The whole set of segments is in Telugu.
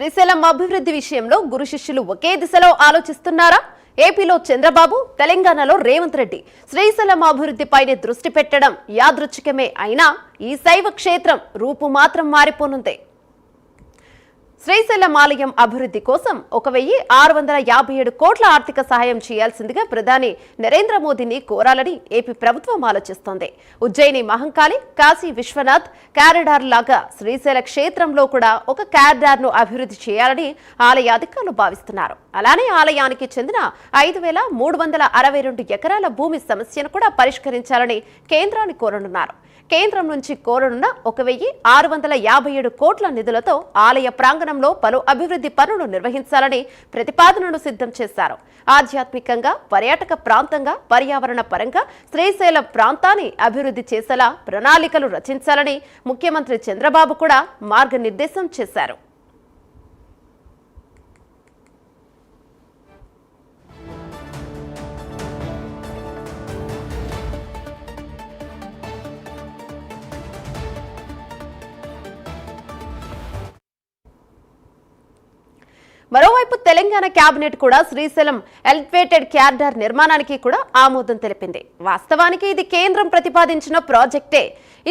శ్రీశైలం అభివృద్ధి విషయంలో గురు శిష్యులు ఒకే దిశలో ఆలోచిస్తున్నారా? ఏపీలో చంద్రబాబు, తెలంగాణలో రేవంత్ రెడ్డి శ్రీశైలం అభివృద్ధిపైనే దృష్టి పెట్టడం యాదృచ్ఛికమే అయినా ఈ శైవ క్షేత్రం రూపు మాత్రం మారిపోనుంది. శ్రీశైలం ఆలయం అభివృద్ధి కోసం 1657 కోట్ల ఆర్థిక సహాయం చేయాల్సిందిగా ప్రధాని నరేంద్ర మోదీని కోరాలని ఏపీ ప్రభుత్వం ఆలోచిస్తోంది. ఉజ్జయిని మహంకాళి, కాశీ విశ్వనాథ్ కారిడార్ లాగా శ్రీశైల క్షేత్రంలో కూడా ఒక కారిడార్ ను అభివృద్ధి చేయాలని ఆలయ అధికారులు భావిస్తున్నారు. అలానే ఆలయానికి చెందిన 5362 ఎకరాల భూమి సమస్యను కూడా పరిష్కరించాలని కేంద్రాన్ని కోరనున్నారు. కేంద్రం నుంచి కోరనున్న 1657 కోట్ల నిధులతో ఆలయ ప్రాంగణంలో పలు అభివృద్ధి పనులు నిర్వహించాలని ప్రతిపాదనను సిద్ధం చేశారు. ఆధ్యాత్మికంగా, పర్యాటక ప్రాంతంగా, పర్యావరణ పరంగా శ్రీశైలం ప్రాంతాన్ని అభివృద్ధి చేసేలా ప్రణాళికలు రచించాలని ముఖ్యమంత్రి చంద్రబాబు కూడా మార్గనిర్దేశం చేశారు. మరోవైపు తెలంగాణ కేబినెట్ కూడా శ్రీశైలం ఎలివేటెడ్ కారిడార్ నిర్మాణానికి కూడా ఆమోదం తెలిపింది. వాస్తవానికి ఇది కేంద్రం ప్రతిపాదించిన ప్రాజెక్టే.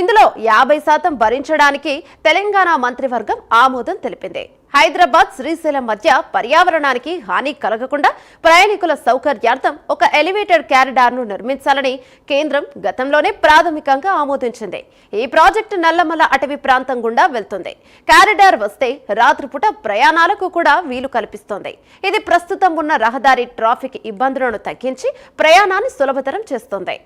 ఇందులో 50% భరించడానికి తెలంగాణ మంత్రివర్గం ఆమోదం తెలిపింది. హైదరాబాద్, శ్రీశైలం మధ్య పర్యావరణానికి హాని కలగకుండా ప్రయాణికుల సౌకర్యార్థం ఒక ఎలివేటెడ్ కారిడార్ ను నిర్మించాలని కేంద్రం గతంలోనే ప్రాథమికంగా ఆమోదించింది. ఈ ప్రాజెక్టు నల్లమల అటవీ ప్రాంతం గుండా వెళ్తుంది. కారిడార్ వస్తే రాత్రిపూట ప్రయాణాలకు కూడా వీలు కల్పిస్తోంది. ఇది ప్రస్తుతం ఉన్న రహదారి ట్రాఫిక్ ఇబ్బందులను తగ్గించి ప్రయాణాన్ని సులభతరం చేస్తోంది.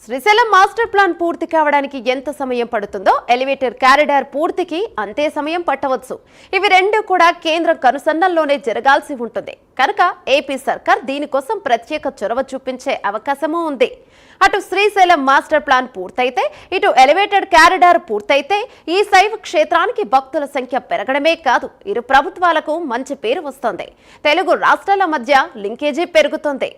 శ్రీశైలం మాస్టర్ ప్లాన్ పూర్తి కావడానికి ఎంత సమయం పడుతుందో ఎలివేటెడ్ కారిడార్ పూర్తికి అంతే సమయం పట్టవచ్చు. ఇవి రెండు కూడా కేంద్రం కనుసన్నల్లోనే జరగాల్సి ఉంటుంది కనుక ఏపీ సర్కార్ దీనికోసం ప్రత్యేక చొరవ చూపించే అవకాశమూ ఉంది. అటు శ్రీశైలం మాస్టర్ ప్లాన్ పూర్తయితే, ఇటు ఎలివేటెడ్ కారిడార్ పూర్తయితే ఈ శైవ క్షేత్రానికి భక్తుల సంఖ్య పెరగడమే కాదు, ఇరు ప్రభుత్వాలకు మంచి పేరు వస్తోంది. తెలుగు రాష్ట్రాల మధ్య లింకేజీ పెరుగుతోంది.